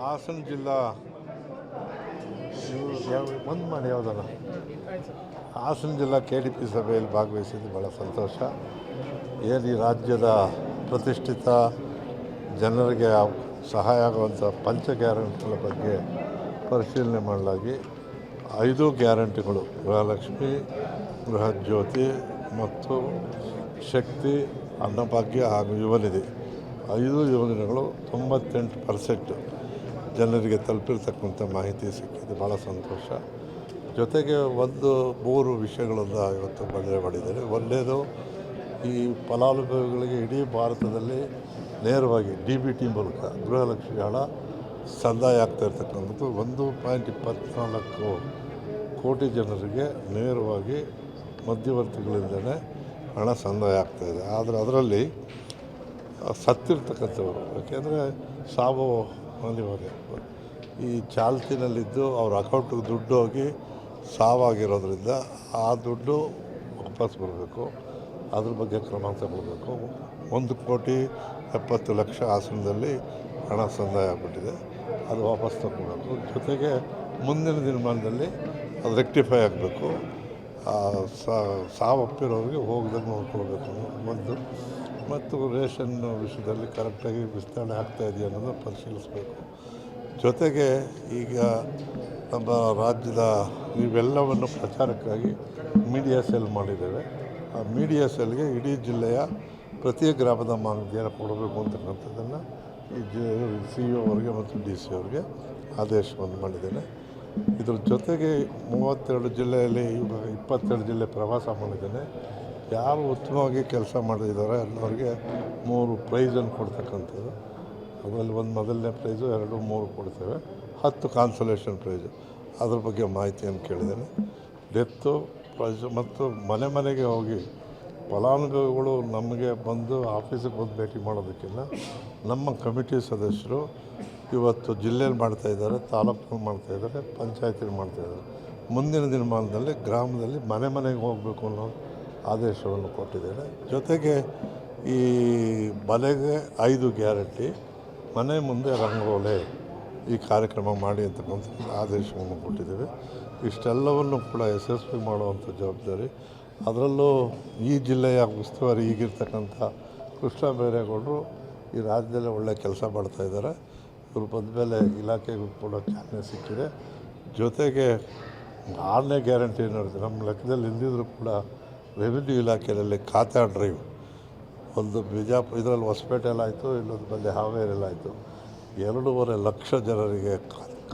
ಹಾಸನ ಜಿಲ್ಲಾ ಒಂದು ಮಾಡಿ ಯಾವುದಲ್ಲ ಹಾಸನ ಜಿಲ್ಲಾ KDP ಸಭೆಯಲ್ಲಿ ಭಾಗವಹಿಸಿದ್ದು ಭಾಳ ಸಂತೋಷ. ಏನು ಈ ರಾಜ್ಯದ ಪ್ರತಿಷ್ಠಿತ ಜನರಿಗೆ ಸಹಾಯ ಆಗುವಂಥ ಪಂಚ ಗ್ಯಾರಂಟಿಗಳ ಬಗ್ಗೆ ಪರಿಶೀಲನೆ ಮಾಡಲಾಗಿ 5 ಗ್ಯಾರಂಟಿಗಳು ಗೃಹಲಕ್ಷ್ಮಿ, ಗೃಹಜ್ಯೋತಿ ಮತ್ತು ಶಕ್ತಿ, ಅನ್ನಭಾಗ್ಯ ಹಾಗೂ ಯುವನಿಧಿ 5 ಯೋಜನೆಗಳು 98% ಜನರಿಗೆ ತಲುಪಿರ್ತಕ್ಕಂಥ ಮಾಹಿತಿ ಸಿಕ್ಕಿದೆ. ಭಾಳ ಸಂತೋಷ. ಜೊತೆಗೆ 3 ವಿಷಯಗಳನ್ನು ಇವತ್ತು ಬಂದರೆ ಮಾಡಿದ್ದಾರೆ. ಒಂದೇದು, ಈ ಫಲಾನುಭವಿಗಳಿಗೆ ಇಡೀ ಭಾರತದಲ್ಲಿ ನೇರವಾಗಿ DBT ಮೂಲಕ ಗೃಹಲಕ್ಷ್ಮಿ ಹಣ ಸಂದಾಯ ಆಗ್ತಾ ಇರ್ತಕ್ಕಂಥದ್ದು 1.24 ಕೋಟಿ ಜನರಿಗೆ ನೇರವಾಗಿ ಮಧ್ಯವರ್ತಿಗಳಿಂದಲೇ ಹಣ ಸಂದಾಯ ಆಗ್ತಾಯಿದೆ. ಆದರೆ ಅದರಲ್ಲಿ ಸತ್ತಿರ್ತಕ್ಕಂಥವ್ರು, ಯಾಕೆಂದರೆ ಸಾವು ಅನಿವಾರ್ಯ. ಈ ಚಾಲ್ತಿನಲ್ಲಿದ್ದು ಅವ್ರ ಅಕೌಂಟಿಗೆ ದುಡ್ಡು ಹೋಗಿ ಸಾವಾಗಿರೋದ್ರಿಂದ ಆ ದುಡ್ಡು ವಾಪಸ್ ಬರಬೇಕು. ಅದ್ರ ಬಗ್ಗೆ ಕ್ರಮ ತಗೊಳ್ಬೇಕು. 1,70,00,000 ಹಾಸನದಲ್ಲಿ ಹಣ ಸಂದಾಯ ಆಗಿಬಿಟ್ಟಿದೆ, ಅದು ವಾಪಸ್ ತಗೊಳ್ಬೇಕು. ಜೊತೆಗೆ ಮುಂದಿನ ದಿನಮಾನದಲ್ಲಿ ಅದು ರೆಕ್ಟಿಫೈ ಆಗಬೇಕು. ಸಾವಪ್ಪಿರೋರಿಗೆ ಹೋಗ್ದಂಗೆ ನೋಡ್ಕೊಳ್ಬೇಕು ಒಂದು. ಮತ್ತು ರೇಷನ್ ವಿಷಯದಲ್ಲಿ ಕರೆಕ್ಟಾಗಿ ವಿಸ್ತರಣೆ ಆಗ್ತಾಯಿದೆಯಾ ಅನ್ನೋದು ಪರಿಶೀಲಿಸಬೇಕು. ಜೊತೆಗೆ ಈಗ ನಮ್ಮ ರಾಜ್ಯದ ಇವೆಲ್ಲವನ್ನು ಪ್ರಚಾರಕ್ಕಾಗಿ ಮೀಡಿಯಾ ಸೆಲ್ ಮಾಡಿದ್ದೇವೆ. ಆ ಮೀಡಿಯಾ ಸೆಲ್ಗೆ ಇಡೀ ಜಿಲ್ಲೆಯ ಪ್ರತಿ ಗ್ರಾಮದ ಮಾಹಿತಿಯನ್ನು ಕೊಡಬೇಕು ಅಂತಕ್ಕಂಥದ್ದನ್ನು ಈ CO ಅವರಿಗೆ ಮತ್ತು DC ಅವರಿಗೆ ಆದೇಶವನ್ನು ಮಾಡಿದ್ದೇನೆ. ಇದ್ರ ಜೊತೆಗೆ 32 ಜಿಲ್ಲೆಯಲ್ಲಿ ಇವಾಗ 22 ಜಿಲ್ಲೆ ಪ್ರವಾಸ ಮಾಡಿದ್ದೇನೆ. ಯಾರು ಉತ್ತಮವಾಗಿ ಕೆಲಸ ಮಾಡಿದ್ದಾರೆ ಅನ್ನೋರಿಗೆ 3 ಪ್ರೈಸನ್ನು ಕೊಡ್ತಕ್ಕಂಥದ್ದು. ಅದರಲ್ಲಿ ಒಂದು ಮೊದಲನೇ ಪ್ರೈಸು, 2, 3 ಕೊಡ್ತೇವೆ. 10 ಕಾನ್ಸಲೇಷನ್ ಪ್ರೈಸು. ಅದ್ರ ಬಗ್ಗೆ ಮಾಹಿತಿಯನ್ನು ಕೇಳಿದ್ದೇನೆ. ಡೆತ್ತು ಪ್ರೈಸು ಮತ್ತು ಮನೆಗೆ ಹೋಗಿ ಫಲಾನುಭವಿಗಳು ನಮಗೆ ಬಂದು ಆಫೀಸಿಗೆ ಬಂದು ಭೇಟಿ ಮಾಡೋದಕ್ಕಿಂತ ನಮ್ಮ ಕಮಿಟಿ ಸದಸ್ಯರು ಇವತ್ತು ಜಿಲ್ಲೆಯಲ್ಲಿ ಮಾಡ್ತಾಯಿದ್ದಾರೆ, ತಾಲೂಕು ಮಾಡ್ತಾಯಿದ್ದಾರೆ, ಪಂಚಾಯತಿಲಿ ಮಾಡ್ತಾಯಿದ್ದಾರೆ. ಮುಂದಿನ ದಿನಮಾನದಲ್ಲಿ ಗ್ರಾಮದಲ್ಲಿ ಮನೆಗೆ ಹೋಗಬೇಕು ಅನ್ನೋ ಆದೇಶವನ್ನು ಕೊಟ್ಟಿದ್ದೇನೆ. ಜೊತೆಗೆ ಈ ಮನೆಗೆ 5 ಗ್ಯಾರಂಟಿ, ಮನೆ ಮುಂದೆ ರಂಗೋಲೆ ಈ ಕಾರ್ಯಕ್ರಮ ಮಾಡಿ ಅಂತಕ್ಕಂಥ ಆದೇಶವನ್ನು ಕೊಟ್ಟಿದ್ದೇವೆ. ಇಷ್ಟೆಲ್ಲವನ್ನು ಕೂಡ ಯಶಸ್ವಿ ಮಾಡುವಂಥ ಜವಾಬ್ದಾರಿ ಅದರಲ್ಲೂ ಈ ಜಿಲ್ಲೆಯ ಉಸ್ತುವಾರಿ ಈಗಿರ್ತಕ್ಕಂಥ ಕೃಷ್ಣ ಬೈರೇಗೌಡರು ಈ ರಾಜ್ಯದಲ್ಲೇ ಒಳ್ಳೆಯ ಕೆಲಸ ಮಾಡ್ತಾಯಿದ್ದಾರೆ. ಇವರು ಬಂದ ಮೇಲೆ ಇಲಾಖೆಗೂ ಕೂಡ ಚಾಲನೆ ಸಿಕ್ಕಿದೆ. ಜೊತೆಗೆ 6ನೇ ಗ್ಯಾರಂಟಿ ನೋಡಿದೆ, ನಮ್ಮ ಲೆಕ್ಕದಲ್ಲಿ ಇಲ್ದಿದ್ರೂ ಕೂಡ ರೆವಿನ್ಯೂ ಇಲಾಖೆಯಲ್ಲಿ ಖಾತಾ ಡ್ರೈವ್ ಒಂದು ಇದರಲ್ಲಿ ಹೊಸಪೇಟೆಯಲ್ಲಾಯಿತು, ಇಲ್ಲೊಂದು ಬಂದು ಹಾವೇರಿಯಲ್ಲಾಯಿತು. 2.5 ಲಕ್ಷ ಜನರಿಗೆ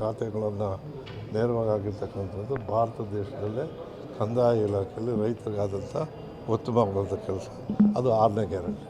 ಖಾತೆಗಳನ್ನು ನೇರವಾಗಿ ಆಗಿರ್ತಕ್ಕಂಥದ್ದು ಭಾರತ ದೇಶದಲ್ಲೇ ಕಂದಾಯ ಇಲಾಖೆಯಲ್ಲಿ ರೈತರಿಗಾದಂಥ ಉತ್ತಮವಾದಂಥ ಕೆಲಸ. ಅದು 6ನೇ ಗ್ಯಾರಂಟಿ.